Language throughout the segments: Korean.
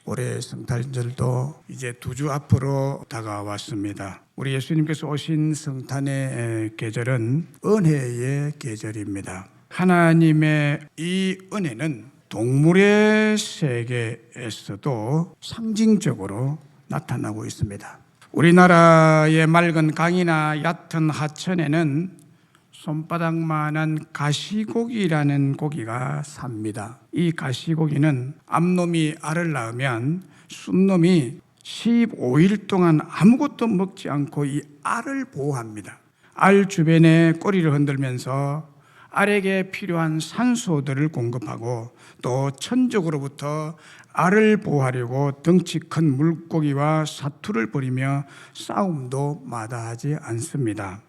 올해 성탄절도 이제 2주 앞으로 다가왔습니다. 우리 예수님께서 오신 성탄의 계절은 은혜의 계절입니다. 하나님의 이 은혜는 동물의 세계에서도 상징적으로 나타나고 있습니다. 우리나라의 맑은 강이나 얕은 하천에는 손바닥만한 가시고기라는 고기가 삽니다. 이 가시고기는 암놈이 알을 낳으면 순놈이 15일 동안 아무것도 먹지 않고 이 알을 보호합니다. 알 주변에 꼬리를 흔들면서 알에게 필요한 산소들을 공급하고 또 천적으로부터 알을 보호하려고 덩치 큰 물고기와 사투를 벌이며 싸움도 마다하지 않습니다.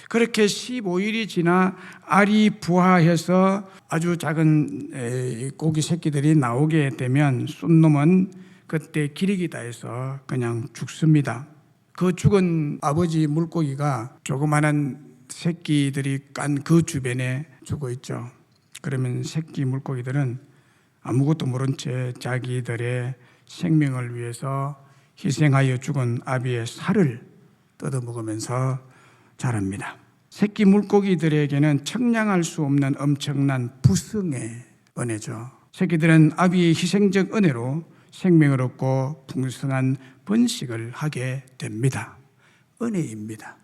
그렇게 15일이 지나 알이 부화해서 아주 작은 고기 새끼들이 나오게 되면 순놈은 그때 기력이 다해서 그냥 죽습니다. 그 죽은 아버지 물고기가 조그마한 새끼들이 깐 그 주변에 죽어 있죠. 그러면 새끼 물고기들은 아무것도 모른 채 자기들의 생명을 위해서 희생하여 죽은 아비의 살을 뜯어먹으면서 자랍니다. 새끼 물고기들에게는 청량할 수 없는 엄청난 부승의 은혜죠. 새끼들은 아비의 희생적 은혜로 생명을 얻고 풍성한 번식을 하게 됩니다. 은혜입니다.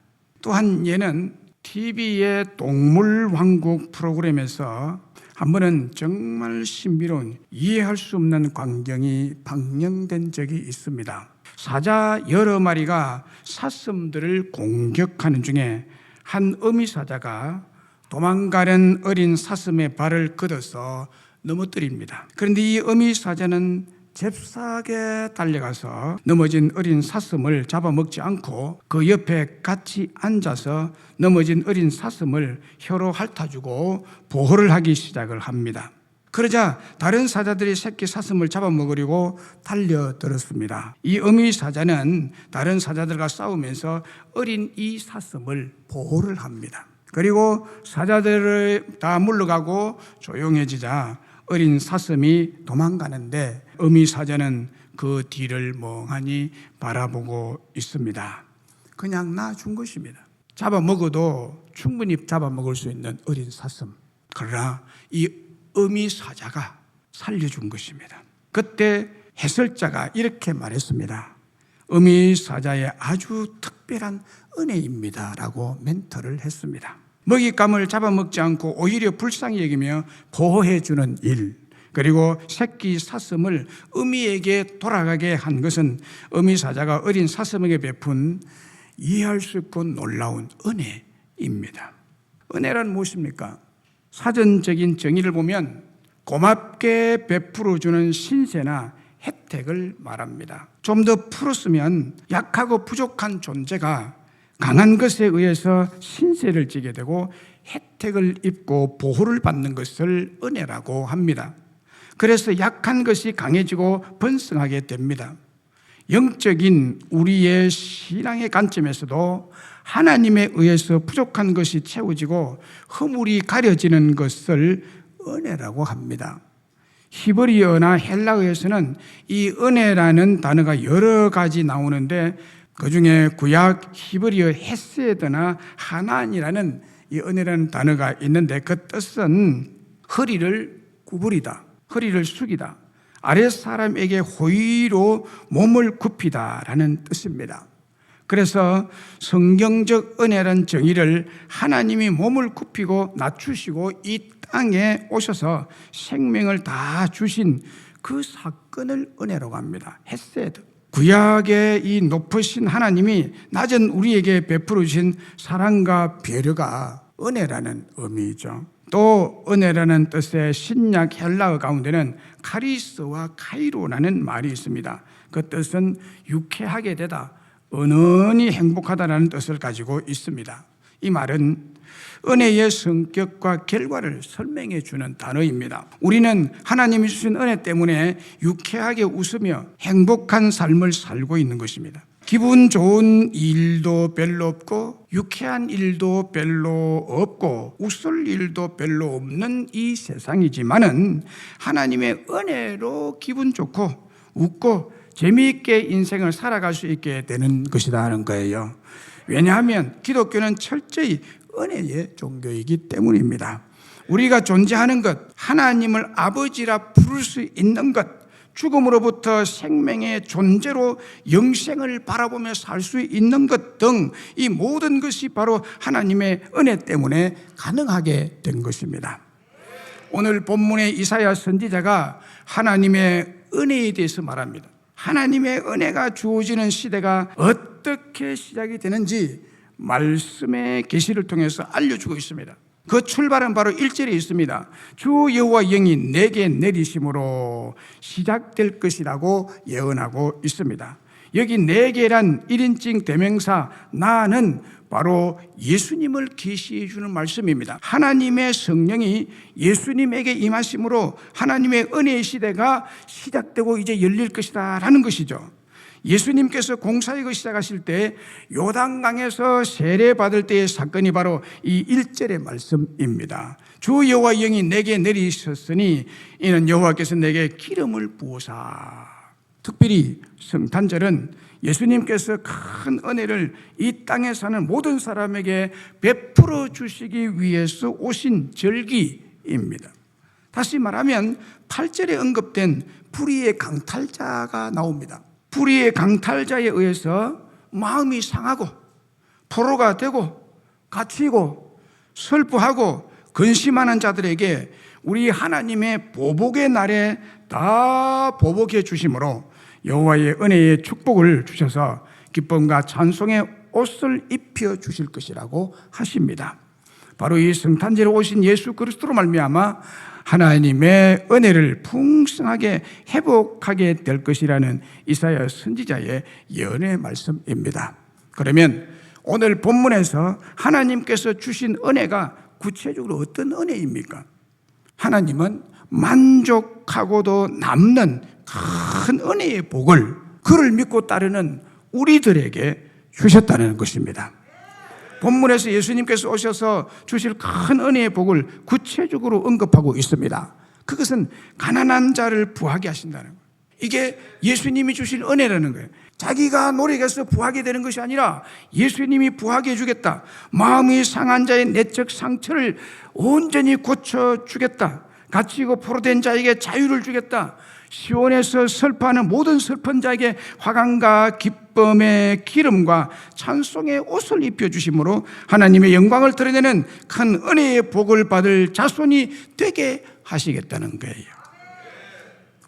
또한 얘는 TV의 동물왕국 프로그램에서 한 번은 정말 신비로운 이해할 수 없는 광경이 방영된 적이 있습니다. 사자 여러 마리가 사슴들을 공격하는 중에 한 어미사자가 도망가는 어린 사슴의 발을 걷어서 넘어뜨립니다. 그런데 이 어미사자는 잽싸게 달려가서 넘어진 어린 사슴을 잡아먹지 않고 그 옆에 같이 앉아서 넘어진 어린 사슴을 혀로 핥아주고 보호를 하기 시작을 합니다. 그러자 다른 사자들이 새끼 사슴을 잡아먹으려고 달려들었습니다. 이 어미 사자는 다른 사자들과 싸우면서 어린 이 사슴을 보호를 합니다. 그리고 사자들을 다 물러가고 조용해지자 어린 사슴이 도망가는데 어미 사자는 그 뒤를 멍하니 바라보고 있습니다. 그냥 놔준 것입니다. 잡아먹어도 충분히 잡아먹을 수 있는 어린 사슴. 그러나 이 어미 사자가 살려준 것입니다. 그때 해설자가 이렇게 말했습니다. 어미 사자의 아주 특별한 은혜입니다 라고 멘트를 했습니다. 먹잇감을 잡아먹지 않고 오히려 불쌍히 여기며 보호해주는 일, 그리고 새끼 사슴을 어미에게 돌아가게 한 것은 어미 사자가 어린 사슴에게 베푼 이해할 수 없고 놀라운 은혜입니다. 은혜란 무엇입니까? 사전적인 정의를 보면 고맙게 베풀어주는 신세나 혜택을 말합니다. 좀 더 풀었으면 약하고 부족한 존재가 강한 것에 의해서 신세를 지게 되고 혜택을 입고 보호를 받는 것을 은혜라고 합니다. 그래서 약한 것이 강해지고 번성하게 됩니다. 영적인 우리의 신앙의 관점에서도 하나님에 의해서 부족한 것이 채워지고 허물이 가려지는 것을 은혜라고 합니다. 히브리어나 헬라어에서는 이 은혜라는 단어가 여러 가지 나오는데 그 중에 구약 히브리어 헤세드나 하나니라는 이 은혜라는 단어가 있는데 그 뜻은 허리를 구부리다, 허리를 숙이다, 아랫사람에게 호의로 몸을 굽히다라는 뜻입니다. 그래서 성경적 은혜라는 정의를 하나님이 몸을 굽히고 낮추시고 이 땅에 오셔서 생명을 다 주신 그 사건을 은혜라고 합니다. 헤세드. 구약의 이 높으신 하나님이 낮은 우리에게 베풀어 주신 사랑과 배려가 은혜라는 의미이죠. 또 은혜라는 뜻의 신약 헬라어 가운데는 카리스와 카이로라는 말이 있습니다. 그 뜻은 유쾌하게 되다, 은은히 행복하다라는 뜻을 가지고 있습니다. 이 말은 은혜의 성격과 결과를 설명해 주는 단어입니다. 우리는 하나님이 주신 은혜 때문에 유쾌하게 웃으며 행복한 삶을 살고 있는 것입니다. 기분 좋은 일도 별로 없고 유쾌한 일도 별로 없고 웃을 일도 별로 없는 이 세상이지만은 하나님의 은혜로 기분 좋고 웃고 재미있게 인생을 살아갈 수 있게 되는 것이다 하는 거예요. 왜냐하면 기독교는 철저히 은혜의 종교이기 때문입니다. 우리가 존재하는 것, 하나님을 아버지라 부를 수 있는 것, 죽음으로부터 생명의 존재로 영생을 바라보며 살 수 있는 것 등 이 모든 것이 바로 하나님의 은혜 때문에 가능하게 된 것입니다. 오늘 본문의 이사야 선지자가 하나님의 은혜에 대해서 말합니다. 하나님의 은혜가 주어지는 시대가 어떻게 시작이 되는지 말씀의 계시를 통해서 알려주고 있습니다. 그 출발은 바로 1절에 있습니다. 주 여호와 영이 내게 내리심으로 시작될 것이라고 예언하고 있습니다. 여기 내게란 1인칭 대명사 나는 바로 예수님을 계시해 주는 말씀입니다. 하나님의 성령이 예수님에게 임하심으로 하나님의 은혜의 시대가 시작되고 이제 열릴 것이다 라는 것이죠. 예수님께서 공사역을 시작하실 때 요단강에서 세례받을 때의 사건이 바로 이 1절의 말씀입니다. 주 여호와 영이 내게 내리셨으니 이는 여호와께서 내게 기름을 부으사. 특별히 성탄절은 예수님께서 큰 은혜를 이 땅에 사는 모든 사람에게 베풀어 주시기 위해서 오신 절기입니다. 다시 말하면 8절에 언급된 불의의 강탈자가 나옵니다. 불의의 강탈자에 의해서 마음이 상하고 포로가 되고 갇히고 슬퍼하고 근심하는 자들에게 우리 하나님의 보복의 날에 다 보복해 주심으로 여호와의 은혜의 축복을 주셔서 기쁨과 찬송의 옷을 입혀 주실 것이라고 하십니다. 바로 이 성탄절에 오신 예수 그리스도로 말미암아 하나님의 은혜를 풍성하게 회복하게 될 것이라는 이사야 선지자의 예언의 말씀입니다. 그러면 오늘 본문에서 하나님께서 주신 은혜가 구체적으로 어떤 은혜입니까? 하나님은 만족하고도 남는 큰 은혜의 복을 그를 믿고 따르는 우리들에게 주셨다는 것입니다. 본문에서 예수님께서 오셔서 주실 큰 은혜의 복을 구체적으로 언급하고 있습니다. 그것은 가난한 자를 부하게 하신다는 거예요. 이게 예수님이 주실 은혜라는 거예요. 자기가 노력해서 부하게 되는 것이 아니라 예수님이 부하게 해주겠다. 마음이 상한 자의 내적 상처를 온전히 고쳐주겠다. 갇히고 포로된 자에게 자유를 주겠다. 시온에서 슬퍼하는 모든 슬픈 자에게 화관과 기쁨의 기름과 찬송의 옷을 입혀주심으로 하나님의 영광을 드러내는 큰 은혜의 복을 받을 자손이 되게 하시겠다는 거예요.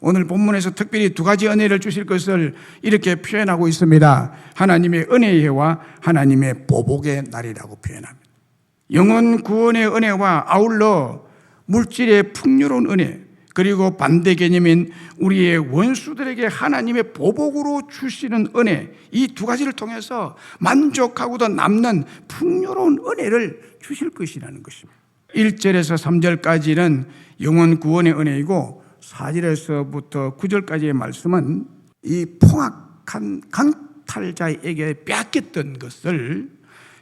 오늘 본문에서 특별히 두 가지 은혜를 주실 것을 이렇게 표현하고 있습니다. 하나님의 은혜의 해와 하나님의 보복의 날이라고 표현합니다. 영혼 구원의 은혜와 아울러 물질의 풍요로운 은혜, 그리고 반대 개념인 우리의 원수들에게 하나님의 보복으로 주시는 은혜, 이 두 가지를 통해서 만족하고도 남는 풍요로운 은혜를 주실 것이라는 것입니다. 1절에서 3절까지는 영혼 구원의 은혜이고 4절에서부터 9절까지의 말씀은 이 포악한 강탈자에게 빼앗겼던 것을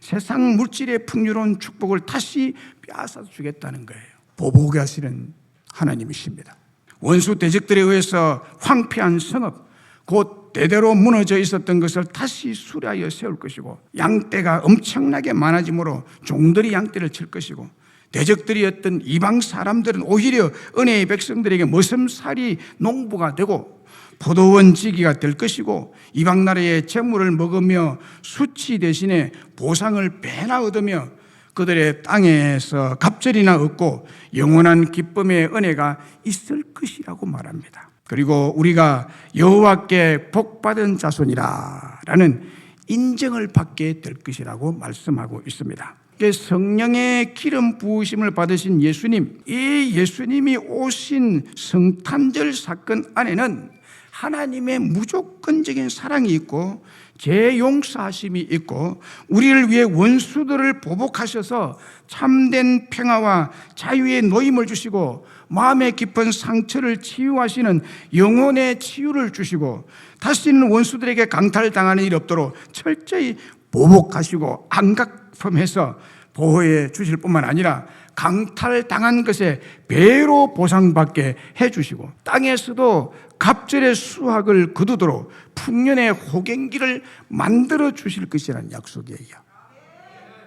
세상 물질의 풍요로운 축복을 다시 빼앗아 주겠다는 거예요. 보복하시는 하나님이십니다. 원수 대적들에 의해서 황폐한 성읍, 곧 대대로 무너져 있었던 것을 다시 수리하여 세울 것이고, 양떼가 엄청나게 많아지므로 종들이 양떼를 칠 것이고, 대적들이었던 이방 사람들은 오히려 은혜의 백성들에게 머슴살이 농부가 되고 포도원 지기가 될 것이고, 이방 나라의 재물을 먹으며 수치 대신에 보상을 배나 얻으며 그들의 땅에서 갑절이나 얻고 영원한 기쁨의 은혜가 있을 것이라고 말합니다. 그리고 우리가 여호와께 복받은 자손이라는 인정을 받게 될 것이라고 말씀하고 있습니다. 성령의 기름 부으심을 받으신 예수님, 이 예수님이 오신 성탄절 사건 안에는 하나님의 무조건적인 사랑이 있고 죄 용서하심이 있고 우리를 위해 원수들을 보복하셔서 참된 평화와 자유의 노임을 주시고 마음의 깊은 상처를 치유하시는 영혼의 치유를 주시고 다시는 원수들에게 강탈당하는 일 없도록 철저히 보복하시고 안각품해서 보호해 주실 뿐만 아니라 강탈당한 것에 배로 보상받게 해주시고 땅에서도 갑절의 수확을 거두도록 풍년의 호갱기를 만들어 주실 것이라는 약속이에요.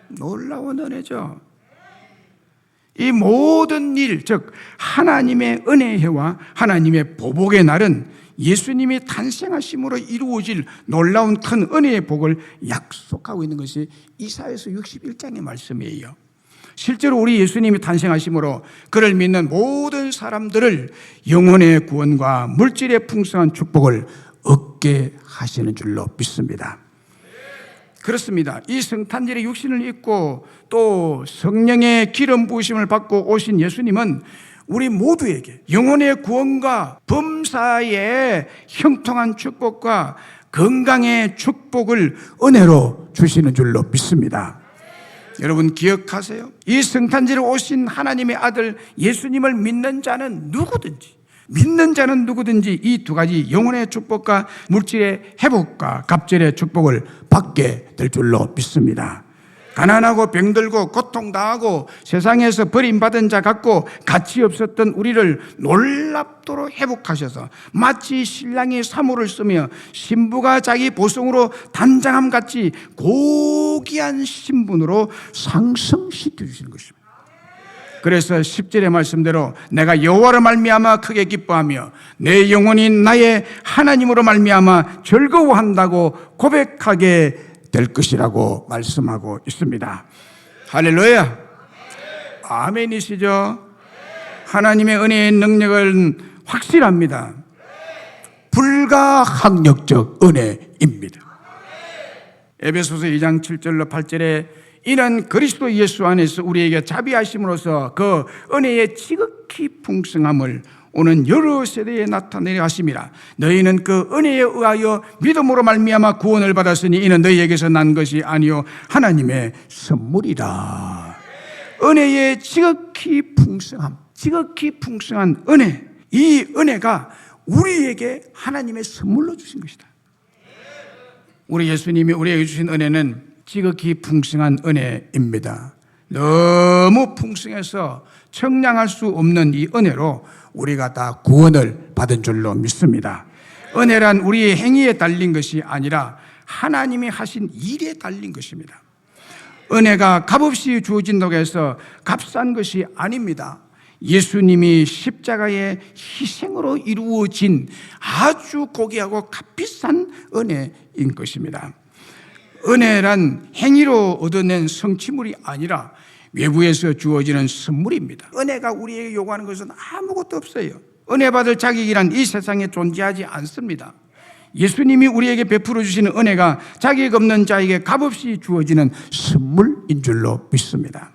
놀라운 은혜죠. 이 모든 일, 즉 하나님의 은혜의 해와 하나님의 보복의 날은 예수님이 탄생하심으로 이루어질 놀라운 큰 은혜의 복을 약속하고 있는 것이 이사야서 61장의 말씀이에요. 실제로 우리 예수님이 탄생하심으로 그를 믿는 모든 사람들을 영혼의 구원과 물질의 풍성한 축복을 얻게 하시는 줄로 믿습니다. 그렇습니다. 이 성탄절에 육신을 입고 또 성령의 기름 부으심을 받고 오신 예수님은 우리 모두에게 영혼의 구원과 범사의 형통한 축복과 건강의 축복을 은혜로 주시는 줄로 믿습니다. 여러분 기억하세요? 이 성탄절에 오신 하나님의 아들 예수님을 믿는 자는 누구든지 이 두 가지 영혼의 축복과 물질의 회복과 갑절의 축복을 받게 될 줄로 믿습니다. 가난하고 병들고 고통당하고 세상에서 버림받은 자 같고 가치 없었던 우리를 놀랍도록 회복하셔서 마치 신랑이 사모를 쓰며 신부가 자기 보성으로 단장함같이 고귀한 신분으로 상승시켜 주시는 것입니다. 그래서 10절의 말씀대로 내가 여호와로 말미암아 크게 기뻐하며 내 영혼이 나의 하나님으로 말미암아 즐거워한다고 고백하게 될 것이라고 말씀하고 있습니다. 할렐루야. 아멘이시죠? 하나님의 은혜의 능력은 확실합니다. 불가항력적 은혜입니다. 에베소서 2장 7절로 8절에 이는 그리스도 예수 안에서 우리에게 자비하심으로써 그 은혜의 지극히 풍성함을 오는 여러 세대에 나타내려 하심이라. 너희는 그 은혜에 의하여 믿음으로 말미암아 구원을 받았으니 이는 너희에게서 난 것이 아니요 하나님의 선물이라. 은혜의 지극히 풍성한 은혜, 이 은혜가 우리에게 하나님의 선물로 주신 것이다. 우리 예수님이 우리에게 주신 은혜는 지극히 풍성한 은혜입니다. 너무 풍성해서 청량할 수 없는 이 은혜로 우리가 다 구원을 받은 줄로 믿습니다. 은혜란 우리의 행위에 달린 것이 아니라 하나님이 하신 일에 달린 것입니다. 은혜가 값없이 주어진다고 해서 값싼 것이 아닙니다. 예수님이 십자가의 희생으로 이루어진 아주 고귀하고 값비싼 은혜인 것입니다. 은혜란 행위로 얻어낸 성취물이 아니라 외부에서 주어지는 선물입니다. 은혜가 우리에게 요구하는 것은 아무것도 없어요. 은혜 받을 자격이란 이 세상에 존재하지 않습니다. 예수님이 우리에게 베풀어 주시는 은혜가 자격 없는 자에게 값없이 주어지는 선물인 줄로 믿습니다.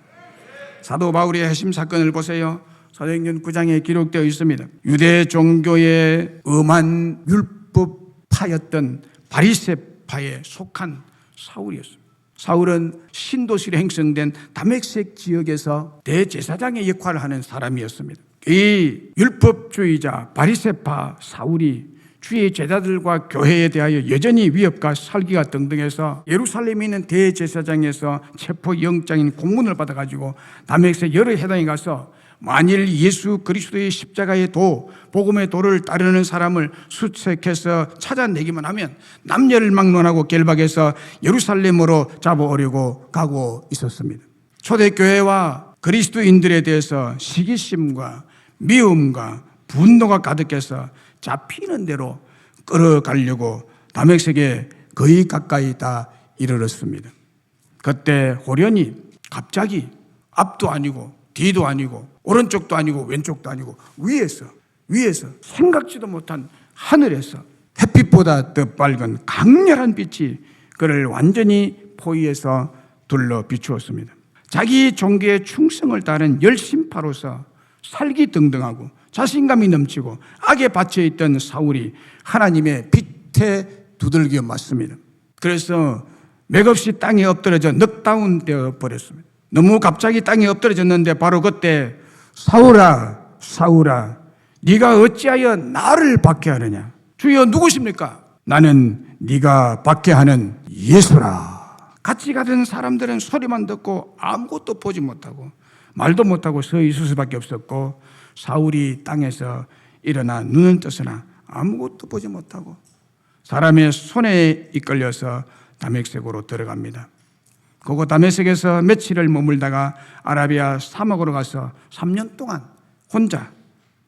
사도 바울의 회심 사건을 보세요. 사도행전 9장에 기록되어 있습니다. 유대 종교의 엄한 율법파였던 바리새파에 속한 사울이었습니다. 사울은 신도시로 형성된 다메섹 지역에서 대제사장의 역할을 하는 사람이었습니다. 이 율법주의자 바리새파 사울이 주의 제자들과 교회에 대하여 여전히 위협과 살기가 등등해서 예루살렘에 있는 대제사장에서 체포영장인 공문을 받아가지고 다메섹 여러 회당에 가서 만일 예수 그리스도의 십자가의 도, 복음의 도를 따르는 사람을 수색해서 찾아내기만 하면 남녀를 막론하고 결박해서 예루살렘으로 잡아오려고 가고 있었습니다. 초대교회와 그리스도인들에 대해서 시기심과 미움과 분노가 가득해서 잡히는 대로 끌어가려고 다메섹에 거의 가까이 다 이르렀습니다. 그때 호련히 갑자기 앞도 아니고 뒤도 아니고 오른쪽도 아니고 왼쪽도 아니고 위에서 생각지도 못한 하늘에서 햇빛보다 더 밝은 강렬한 빛이 그를 완전히 포위해서 둘러 비추었습니다. 자기 종교의 충성을 따른 열심파로서 살기 등등하고 자신감이 넘치고 악에 받쳐있던 사울이 하나님의 빛에 두들겨 맞습니다. 그래서 맥없이 땅에 엎드려져 넉다운 되어 버렸습니다. 너무 갑자기 땅에 엎드려졌는데 바로 그때 사울아 사울아 네가 어찌하여 나를 박해하느냐. 주여 누구십니까? 나는 네가 박해하는 예수라. 같이 가던 사람들은 소리만 듣고 아무것도 보지 못하고 말도 못하고 서 있을 수밖에 없었고, 사울이 땅에서 일어나 눈은 뜨서나 아무것도 보지 못하고 사람의 손에 이끌려서 다메섹으로 들어갑니다. 그곳 다메섹에서 며칠을 머물다가 아라비아 사막으로 가서 3년 동안 혼자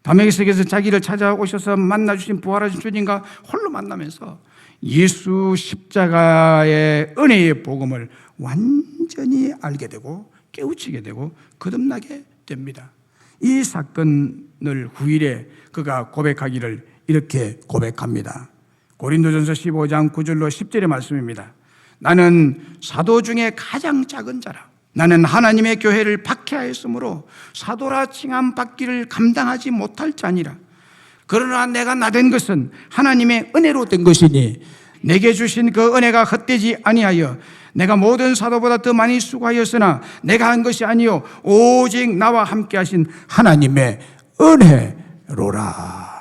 다메섹에서 자기를 찾아오셔서 만나주신 부활하신 주님과 홀로 만나면서 예수 십자가의 은혜의 복음을 완전히 알게 되고 깨우치게 되고 거듭나게 됩니다. 이 사건을 후일에 그가 고백하기를 이렇게 고백합니다. 고린도전서 15장 9절로 10절의 말씀입니다. 나는 사도 중에 가장 작은 자라. 나는 하나님의 교회를 박해하였으므로 사도라 칭함 받기를 감당하지 못할 자니라. 그러나 내가 나된 것은 하나님의 은혜로 된 것이니 내게 주신 그 은혜가 헛되지 아니하여 내가 모든 사도보다 더 많이 수고하였으나 내가 한 것이 아니요 오직 나와 함께 하신 하나님의 은혜로라.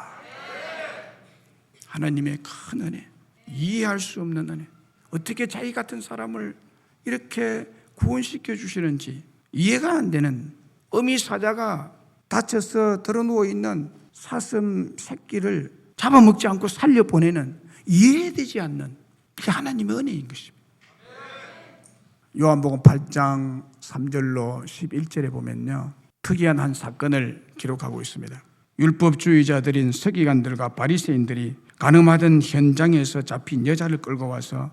하나님의 큰 은혜, 이해할 수 없는 은혜. 어떻게 자기 같은 사람을 이렇게 구원시켜 주시는지 이해가 안 되는, 어미 사자가 다쳐서 드러누워 있는 사슴 새끼를 잡아먹지 않고 살려보내는, 이해되지 않는 그게 하나님의 은혜인 것입니다. 요한복음 8장 3절로 11절에 보면요, 특이한 한 사건을 기록하고 있습니다. 율법주의자들인 서기관들과 바리새인들이 간음하던 현장에서 잡힌 여자를 끌고 와서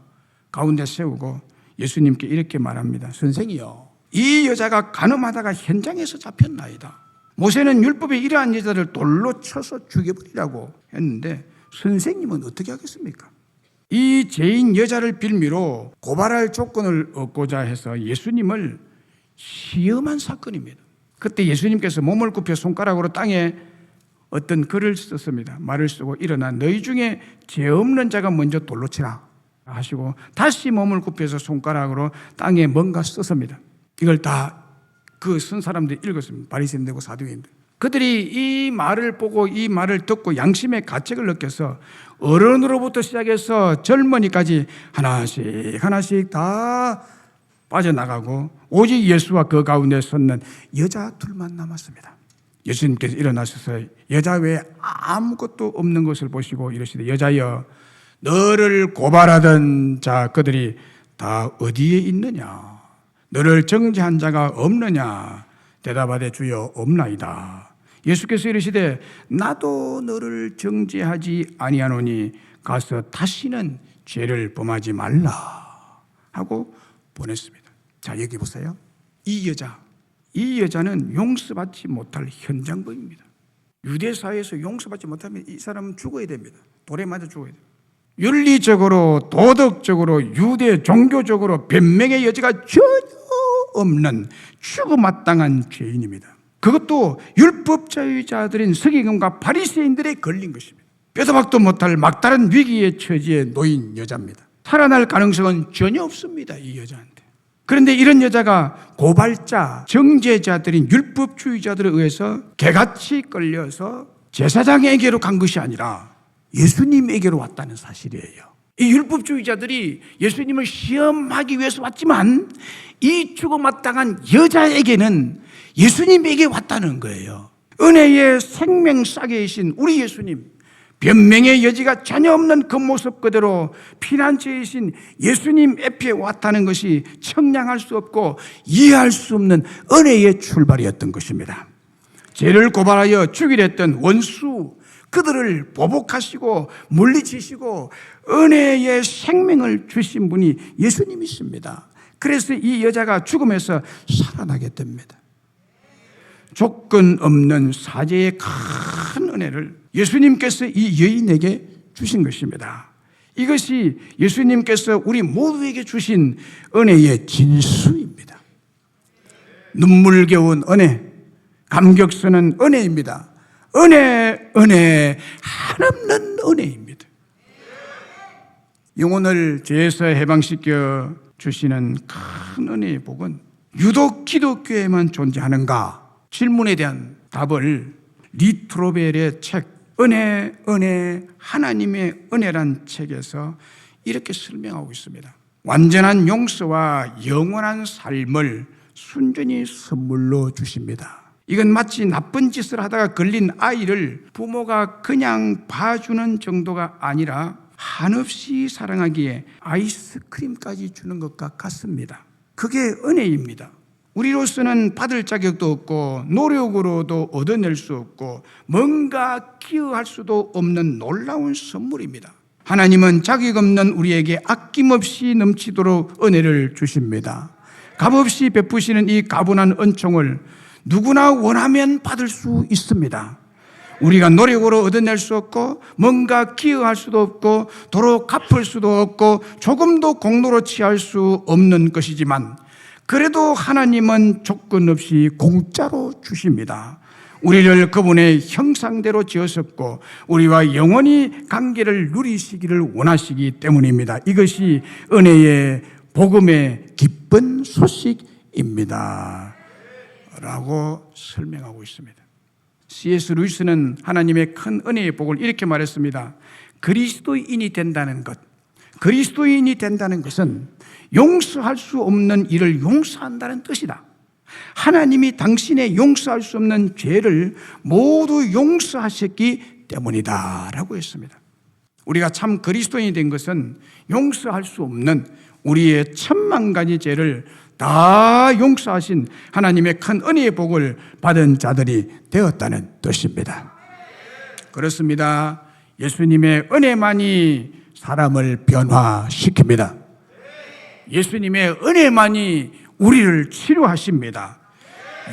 가운데 세우고 예수님께 이렇게 말합니다. 선생이요, 이 여자가 간음하다가 현장에서 잡혔나이다. 모세는 율법에 이러한 여자를 돌로 쳐서 죽여버리라고 했는데 선생님은 어떻게 하겠습니까? 이 죄인 여자를 빌미로 고발할 조건을 얻고자 해서 예수님을 시험한 사건입니다. 그때 예수님께서 몸을 굽혀 손가락으로 땅에 어떤 글을 썼습니다. 말을 쓰고 일어나 너희 중에 죄 없는 자가 먼저 돌로 치라 하시고 다시 몸을 굽혀서 손가락으로 땅에 뭔가 썼습니다. 이걸 다 그 쓴 사람들이 읽었습니다. 바리새인들과 사두개인들. 그들이 이 말을 보고 이 말을 듣고 양심의 가책을 느껴서 어른으로부터 시작해서 젊은이까지 하나씩 하나씩 다 빠져나가고 오직 예수와 그 가운데 섰는 여자 둘만 남았습니다. 예수님께서 일어나셔서 여자 외에 아무것도 없는 것을 보시고 이러시되 여자여, 너를 고발하던 자 그들이 다 어디에 있느냐? 너를 정죄한 자가 없느냐? 대답하되 주여 없나이다. 예수께서 이르시되 나도 너를 정죄하지 아니하노니 가서 다시는 죄를 범하지 말라 하고 보냈습니다. 자, 여기 보세요. 이 여자는 용서받지 못할 현장범입니다. 유대사회에서 용서받지 못하면 이 사람은 죽어야 됩니다. 돌에 맞아 죽어야 됩니다. 윤리적으로, 도덕적으로, 유대 종교적으로 변명의 여지가 전혀 없는 죽음마땅한 죄인입니다. 그것도 율법주의자들인 서기관과 바리새인들에 걸린 것입니다. 뼈도 박도 못할 막다른 위기의 처지에 놓인 여자입니다. 살아날 가능성은 전혀 없습니다, 이 여자한테. 그런데 이런 여자가 고발자, 정죄자들인 율법주의자들에 의해서 개같이 끌려서 제사장에게로 간 것이 아니라 예수님에게로 왔다는 사실이에요. 이 율법주의자들이 예수님을 시험하기 위해서 왔지만 이 죽음마땅한 여자에게는 예수님에게 왔다는 거예요. 은혜의 생명싸개이신 우리 예수님, 변명의 여지가 전혀 없는 그 모습 그대로 피난처이신 예수님 앞에 왔다는 것이 청량할 수 없고 이해할 수 없는 은혜의 출발이었던 것입니다. 죄를 고발하여 죽이려 했던 원수, 그들을 보복하시고 물리치시고 은혜의 생명을 주신 분이 예수님이십니다. 그래서 이 여자가 죽음에서 살아나게 됩니다. 조건 없는 사죄의 큰 은혜를 예수님께서 이 여인에게 주신 것입니다. 이것이 예수님께서 우리 모두에게 주신 은혜의 진수입니다. 눈물겨운 은혜, 감격스러운 은혜입니다. 은혜, 한없는 은혜입니다. 영혼을 죄에서 해방시켜 주시는 큰 은혜의 복은 유독 기독교에만 존재하는가? 질문에 대한 답을 리트로벨의 책 은혜, 하나님의 은혜란 책에서 이렇게 설명하고 있습니다. 완전한 용서와 영원한 삶을 순전히 선물로 주십니다. 이건 마치 나쁜 짓을 하다가 걸린 아이를 부모가 그냥 봐주는 정도가 아니라 한없이 사랑하기에 아이스크림까지 주는 것과 같습니다. 그게 은혜입니다. 우리로서는 받을 자격도 없고 노력으로도 얻어낼 수 없고 뭔가 기여할 수도 없는 놀라운 선물입니다. 하나님은 자격 없는 우리에게 아낌없이 넘치도록 은혜를 주십니다. 값없이 베푸시는 이 가분한 은총을 누구나 원하면 받을 수 있습니다. 우리가 노력으로 얻어낼 수 없고 뭔가 기여할 수도 없고 도로 갚을 수도 없고 조금도 공로로 취할 수 없는 것이지만 그래도 하나님은 조건 없이 공짜로 주십니다. 우리를 그분의 형상대로 지으셨고 우리와 영원히 관계를 누리시기를 원하시기 때문입니다. 이것이 은혜의 복음의 기쁜 소식입니다 라고 설명하고 있습니다. C.S. 루이스는 하나님의 큰 은혜의 복을 이렇게 말했습니다. 그리스도인이 된다는 것, 그리스도인이 된다는 것은 용서할 수 없는 일을 용서한다는 뜻이다. 하나님이 당신의 용서할 수 없는 죄를 모두 용서하셨기 때문이다 라고 했습니다. 우리가 참 그리스도인이 된 것은 용서할 수 없는 우리의 천만 가지 죄를 다 용서하신 하나님의 큰 은혜의 복을 받은 자들이 되었다는 뜻입니다. 그렇습니다. 예수님의 은혜만이 사람을 변화시킵니다. 예수님의 은혜만이 우리를 치료하십니다.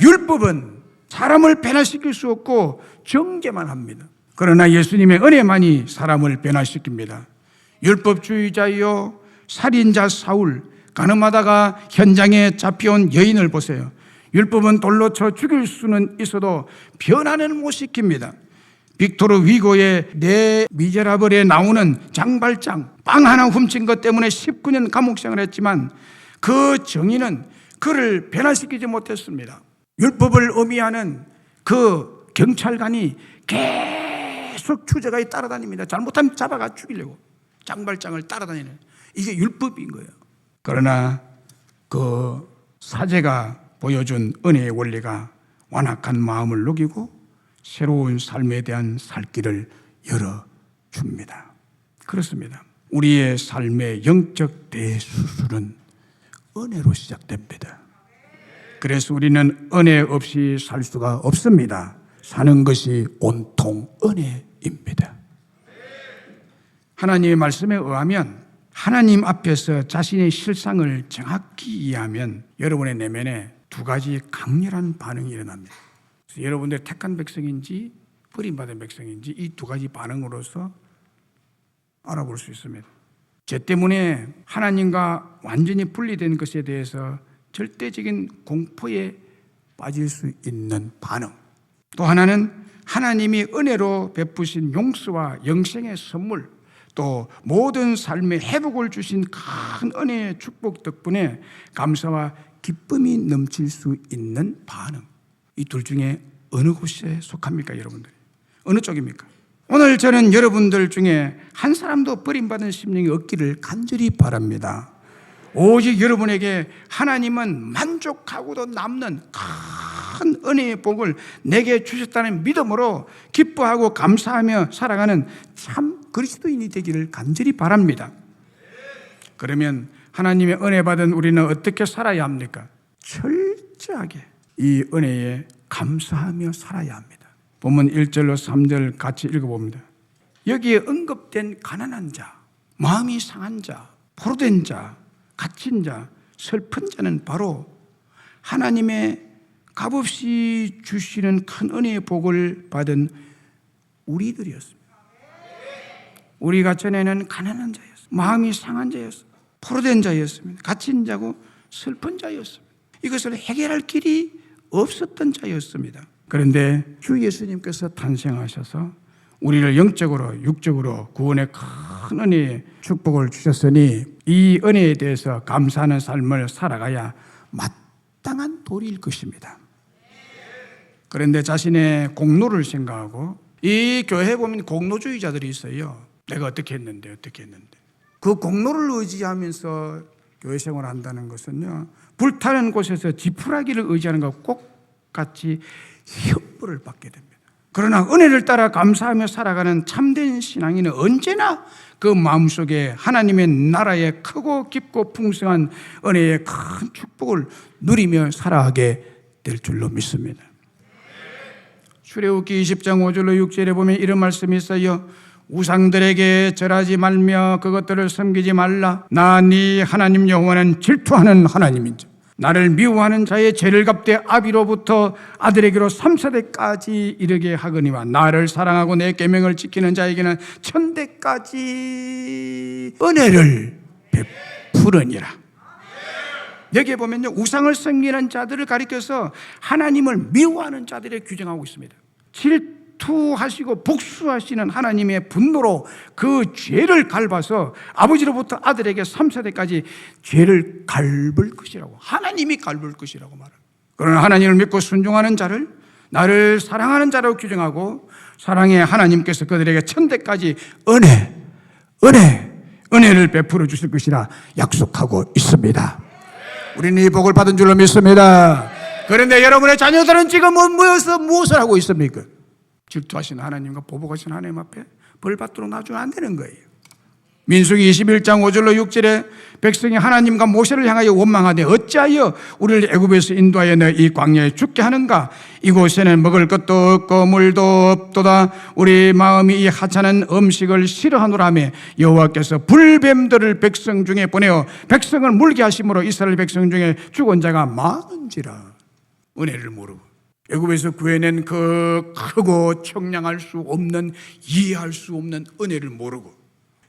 율법은 사람을 변화시킬 수 없고 정죄만 합니다. 그러나 예수님의 은혜만이 사람을 변화시킵니다. 율법주의자요 살인자 사울, 가늠하다가 현장에 잡혀온 여인을 보세요. 율법은 돌로 쳐 죽일 수는 있어도 변화는 못 시킵니다. 빅토르 위고의 네 미제라블에 나오는 장발장, 빵 하나 훔친 것 때문에 19년 감옥생활을 했지만 그 정의는 그를 변화시키지 못했습니다. 율법을 의미하는 그 경찰관이 계속 주저가에 따라다닙니다. 잘못하면 잡아가 죽이려고 장발장을 따라다니는, 이게 율법인 거예요. 그러나 그 사제가 보여준 은혜의 원리가 완악한 마음을 녹이고 새로운 삶에 대한 살 길을 열어줍니다. 그렇습니다. 우리의 삶의 영적 대수술은 은혜로 시작됩니다. 그래서 우리는 은혜 없이 살 수가 없습니다. 사는 것이 온통 은혜입니다. 하나님의 말씀에 의하면 하나님 앞에서 자신의 실상을 정확히 이해하면 여러분의 내면에 두 가지 강렬한 반응이 일어납니다. 여러분들 택한 백성인지 버림받은 백성인지 이 두 가지 반응으로서 알아볼 수 있습니다. 죄 때문에 하나님과 완전히 분리된 것에 대해서 절대적인 공포에 빠질 수 있는 반응. 또 하나는 하나님이 은혜로 베푸신 용서와 영생의 선물, 또 모든 삶의 회복을 주신 큰 은혜의 축복 덕분에 감사와 기쁨이 넘칠 수 있는 반응. 이 둘 중에 어느 곳에 속합니까, 여러분들? 어느 쪽입니까? 오늘 저는 여러분들 중에 한 사람도 버림받은 심령이 없기를 간절히 바랍니다. 오직 여러분에게 하나님은 만족하고도 남는 큰 은혜의 복을 내게 주셨다는 믿음으로 기뻐하고 감사하며 살아가는 참 그리스도인이 되기를 간절히 바랍니다. 그러면 하나님의 은혜 받은 우리는 어떻게 살아야 합니까? 철저하게 이 은혜에 감사하며 살아야 합니다. 본문 1절로 3절 같이 읽어봅니다. 여기에 언급된 가난한 자, 마음이 상한 자, 포로된 자, 갇힌 자, 슬픈 자는 바로 하나님의 값없이 주시는 큰 은혜의 복을 받은 우리들이었습니다. 우리가 전에는 가난한 자였습니다. 마음이 상한 자였습니다. 포로된 자였습니다. 갇힌 자고 슬픈 자였습니다. 이것을 해결할 길이 없었던 자였습니다. 그런데 주 예수님께서 탄생하셔서 우리를 영적으로 육적으로 구원의 큰 은혜의 축복을 주셨으니 이 은혜에 대해서 감사하는 삶을 살아가야 마땅한 도리일 것입니다. 그런데 자신의 공로를 생각하고, 이 교회에 보면 공로주의자들이 있어요. 내가 어떻게 했는데 그 공로를 의지하면서 교회 생활을 한다는 것은요, 불타는 곳에서 지푸라기를 의지하는 것과 똑같이 형벌을 받게 됩니다. 그러나 은혜를 따라 감사하며 살아가는 참된 신앙인은 언제나 그 마음속에 하나님의 나라의 크고 깊고 풍성한 은혜의 큰 축복을 누리며 살아가게 될 줄로 믿습니다. 출애굽기 20장 5절로 6절에 보면 이런 말씀이 있어요. 우상들에게 절하지 말며 그것들을 섬기지 말라. 나 네 하나님 여호와는 질투하는 하나님인지 나를 미워하는 자의 죄를 갚되 아비로부터 아들에게로 3세대까지 이르게 하거니와 나를 사랑하고 내 계명을 지키는 자에게는 천대까지 은혜를 베푸느니라. 여기에 보면요, 우상을 섬기는 자들을 가리켜서 하나님을 미워하는 자들을 규정하고 있습니다. 질투하시고 복수하시는 하나님의 분노로 그 죄를 갚아서 아버지로부터 아들에게 3세대까지 죄를 갚을 것이라고, 하나님이 갚을 것이라고 말합니다. 그러나 하나님을 믿고 순종하는 자를 나를 사랑하는 자라고 규정하고 사랑의 하나님께서 그들에게 천대까지 은혜를 베풀어 주실 것이라 약속하고 있습니다. 우리는 이 복을 받은 줄로 믿습니다. 그런데 여러분의 자녀들은 지금 모여서 무엇을 하고 있습니까? 질투하시는 하나님과 보복하시는 하나님 앞에 벌 받도록 놔주면 안 되는 거예요. 민수기 21장 5절로 6절에 백성이 하나님과 모세를 향하여 원망하되 어찌하여 우리를 애굽에서 인도하여 내 이 광야에 죽게 하는가? 이곳에는 먹을 것도 없고 물도 없도다. 우리 마음이 이 하찮은 음식을 싫어하노라며 여호와께서 불뱀들을 백성 중에 보내어 백성을 물게 하심으로 이스라엘 백성 중에 죽은 자가 많은지라. 은혜를 모르고 애굽에서 구해낸 그 크고 청량할 수 없는, 이해할 수 없는 은혜를 모르고,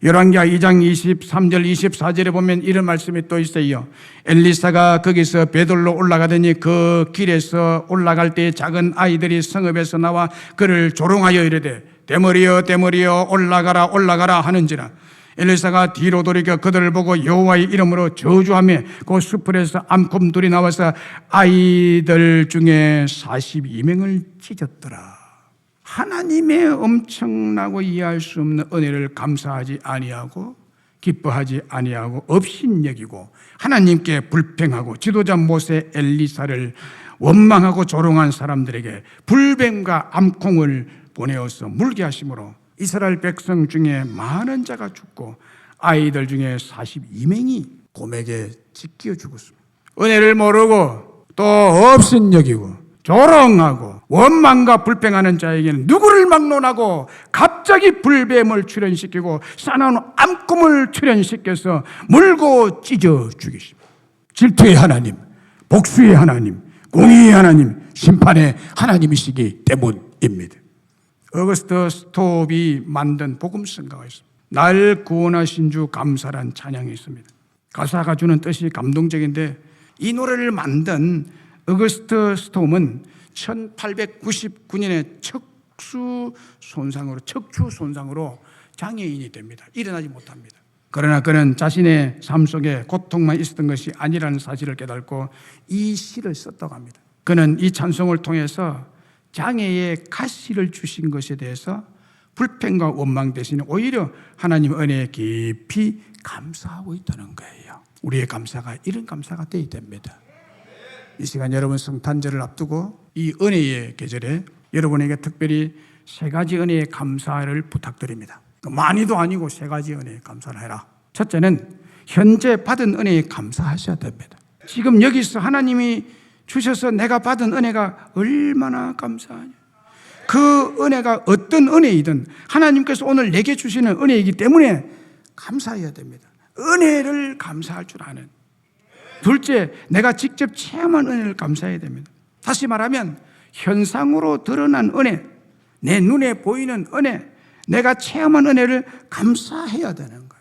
열왕기하 2장 23절 24절에 보면 이런 말씀이 또 있어요. 엘리사가 거기서 베들로 올라가더니 그 길에서 올라갈 때 작은 아이들이 성읍에서 나와 그를 조롱하여 이르되 대머리여 올라가라 하는지라. 엘리사가 뒤로 돌이켜 그들을 보고 여호와의 이름으로 저주하며 그 수풀에서 암곰들이 나와서 아이들 중에 42명을 찢었더라. 하나님의 엄청나고 이해할 수 없는 은혜를 감사하지 아니하고 기뻐하지 아니하고 업신여기고 하나님께 불평하고 지도자 모세 엘리사를 원망하고 조롱한 사람들에게 불뱀과 암콩을 보내어서 물게 하심으로 이스라엘 백성 중에 많은 자가 죽고 아이들 중에 42명이 곰에게 찢겨 죽었습니다. 은혜를 모르고 또 업신여기고 조롱하고 원망과 불평하는 자에게는 누구를 막론하고 갑자기 불뱀을 출현시키고 싸나운 암꿈을 출현시켜서 물고 찢어 죽이십니다. 질투의 하나님, 복수의 하나님, 공의의 하나님, 심판의 하나님이시기 때문입니다. 어거스트 스톱이 만든 복음성가가 있습니다. 날 구원하신 주 감사란 찬양이 있습니다. 가사가 주는 뜻이 감동적인데 이 노래를 만든 어거스트 스톰은 1899년에 척추 손상으로 장애인이 됩니다. 일어나지 못합니다. 그러나 그는 자신의 삶 속에 고통만 있었던 것이 아니라는 사실을 깨닫고 이 시를 썼다고 합니다. 그는 이 찬송을 통해서 장애의 가시를 주신 것에 대해서 불평과 원망 대신에 오히려 하나님의 은혜에 깊이 감사하고 있다는 거예요. 우리의 감사가 이런 감사가 되어야 됩니다. 이 시간 여러분 성탄절을 앞두고 이 은혜의 계절에 여러분에게 특별히 3가지 은혜의 감사를 부탁드립니다. 많이도 아니고 3가지 은혜의 감사를 해라. 첫째는 현재 받은 은혜에 감사하셔야 됩니다. 지금 여기서 하나님이 주셔서 내가 받은 은혜가 얼마나 감사하냐. 그 은혜가 어떤 은혜이든 하나님께서 오늘 내게 주시는 은혜이기 때문에 감사해야 됩니다. 은혜를 감사할 줄 아는. 둘째, 내가 직접 체험한 은혜를 감사해야 됩니다. 다시 말하면 현상으로 드러난 은혜, 내 눈에 보이는 은혜, 내가 체험한 은혜를 감사해야 되는 거예요.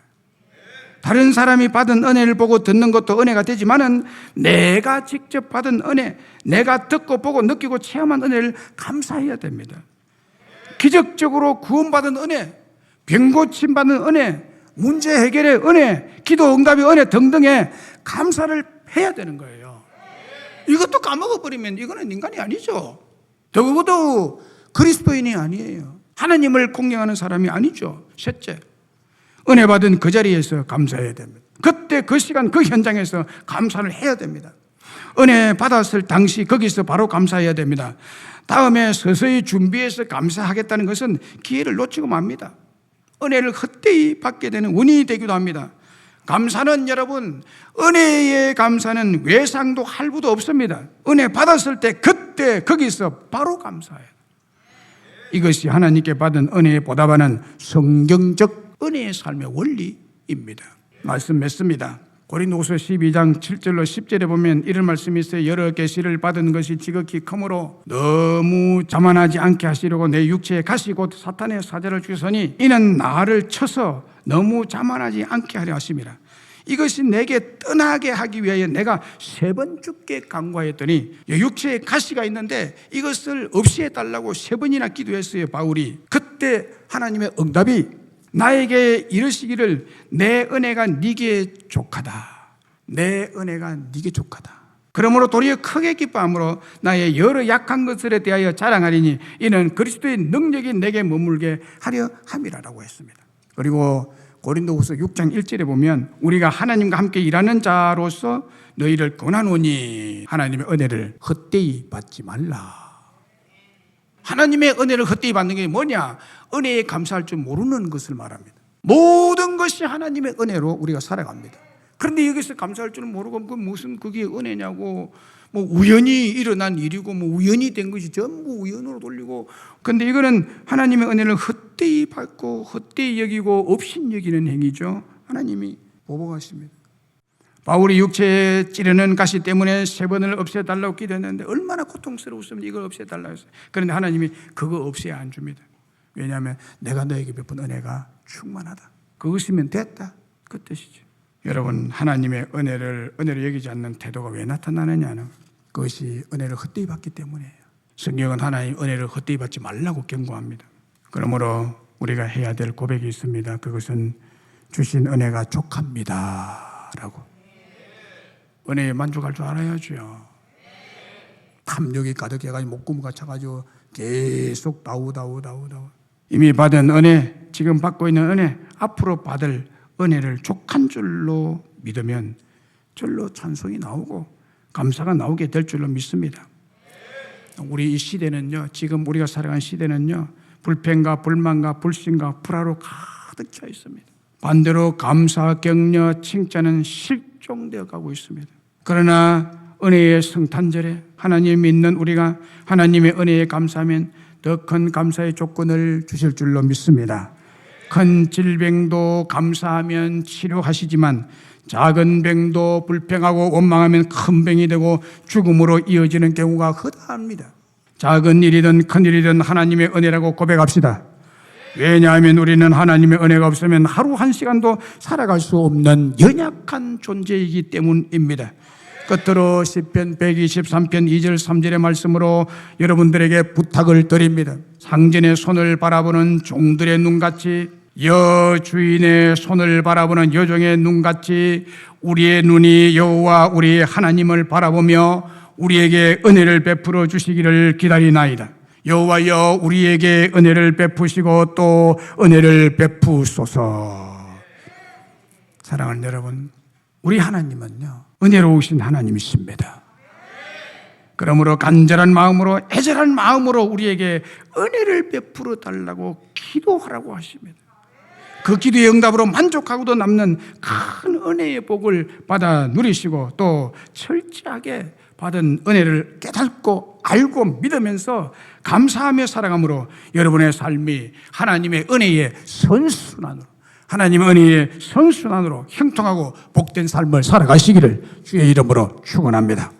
다른 사람이 받은 은혜를 보고 듣는 것도 은혜가 되지만은 내가 직접 받은 은혜, 내가 듣고 보고 느끼고 체험한 은혜를 감사해야 됩니다. 기적적으로 구원받은 은혜, 병 고침받은 은혜, 문제 해결의 은혜, 기도 응답의 은혜 등등의 감사를 해야 되는 거예요. 이것도 까먹어버리면 이거는 인간이 아니죠. 더욱더 그리스도인이 아니에요. 하나님을 공경하는 사람이 아니죠. 셋째, 은혜 받은 그 자리에서 감사해야 됩니다. 그때 그 시간 그 현장에서 감사를 해야 됩니다. 은혜 받았을 당시 거기서 바로 감사해야 됩니다. 다음에 서서히 준비해서 감사하겠다는 것은 기회를 놓치고 맙니다. 은혜를 헛되이 받게 되는 원인이 되기도 합니다. 감사는 여러분, 은혜의 감사는 외상도 할부도 없습니다. 은혜 받았을 때 그때 거기서 바로 감사해요. 이것이 하나님께 받은 은혜에 보답하는 성경적 은혜의 삶의 원리입니다. 말씀 맺습니다. 고린도후서 12장 7절로 10절에 보면 이런 말씀이 있어요. 여러 계시를 받은 것이 지극히 크므로 너무 자만하지 않게 하시려고 내 육체에 가시 곧 사탄의 사자를 주셨으니 이는 나를 쳐서 너무 자만하지 않게 하려 하심이라. 이것이 내게 떠나게 하기 위하여 내가 3번 죽게 간구하였더니 육체에 가시가 있는데 이것을 없이 해달라고 3번이나 기도했어요, 바울이. 그때 하나님의 응답이 나에게 이르시기를 내 은혜가 네게 족하다. 내 은혜가 네게 족하다. 그러므로 도리어 크게 기뻐함으로 나의 여러 약한 것들에 대하여 자랑하리니 이는 그리스도의 능력이 내게 머물게 하려 함이라라고 했습니다. 그리고 고린도후서 6장 1절에 보면 우리가 하나님과 함께 일하는 자로서 너희를 권하노니 하나님의 은혜를 헛되이 받지 말라. 하나님의 은혜를 헛되이 받는 게 뭐냐? 은혜에 감사할 줄 모르는 것을 말합니다. 모든 것이 하나님의 은혜로 우리가 살아갑니다. 그런데 여기서 감사할 줄 모르고 무슨 그게 은혜냐고, 뭐 우연히 일어난 일이고 뭐 우연히 된 것이 전부 우연으로 돌리고, 그런데 이거는 하나님의 은혜를 헛되이 받고 헛되이 여기고 없인 여기는 행위죠. 하나님이 보복하십니다. 바울이 육체에 찌르는 가시 때문에 3번을 없애달라고 기도했는데 얼마나 고통스러웠으면 이걸 없애달라고 했어요. 그런데 하나님이 그거 없애야 안 줍니다. 왜냐하면 내가 너에게 베푼 은혜가 충만하다. 그것이면 됐다, 그 뜻이죠. 여러분, 하나님의 은혜를 여기지 않는 태도가 왜 나타나느냐는 그것이 은혜를 헛되이 받기 때문이에요. 성경은 하나님 은혜를 헛되이 받지 말라고 경고합니다. 그러므로 우리가 해야 될 고백이 있습니다. 그것은 주신 은혜가 족합니다 라고. 은혜에 만족할 줄 알아야죠. 탐욕이 가득해가지고 목구멍가 차가지고 계속 다우. 이미 받은 은혜, 지금 받고 있는 은혜, 앞으로 받을 은혜를 족한 줄로 믿으면 절로 찬송이 나오고 감사가 나오게 될 줄로 믿습니다. 우리 이 시대는요, 지금 우리가 살아가는 시대는요, 불평과 불만과 불신과 불화로 가득 차 있습니다. 반대로 감사, 격려, 칭찬은 실종되어 가고 있습니다. 그러나 은혜의 성탄절에 하나님 믿는 우리가 하나님의 은혜에 감사하면 더 큰 감사의 조건을 주실 줄로 믿습니다. 큰 질병도 감사하면 치료하시지만 작은 병도 불평하고 원망하면 큰 병이 되고 죽음으로 이어지는 경우가 허다합니다. 작은 일이든 큰 일이든 하나님의 은혜라고 고백합시다. 왜냐하면 우리는 하나님의 은혜가 없으면 하루 한 시간도 살아갈 수 없는 연약한 존재이기 때문입니다. 끝으로 시편 123편 2절 3절의 말씀으로 여러분들에게 부탁을 드립니다. 상전의 손을 바라보는 종들의 눈같이, 여주인의 손을 바라보는 여종의 눈같이 우리의 눈이 여호와 우리 하나님을 바라보며 우리에게 은혜를 베풀어 주시기를 기다리나이다. 여호와여, 우리에게 은혜를 베푸시고 또 은혜를 베푸소서. 사랑하는 여러분, 우리 하나님은요, 은혜로우신 하나님이십니다. 그러므로 간절한 마음으로, 애절한 마음으로 우리에게 은혜를 베풀어 달라고 기도하라고 하십니다. 그 기도의 응답으로 만족하고도 남는 큰 은혜의 복을 받아 누리시고 또 철저하게 받은 은혜를 깨닫고 알고 믿으면서 감사하며 살아감으로 여러분의 삶이 하나님의 은혜의 선순환으로, 하나님의 은혜의 선순환으로 형통하고 복된 삶을 살아가시기를 주의 이름으로 축원합니다.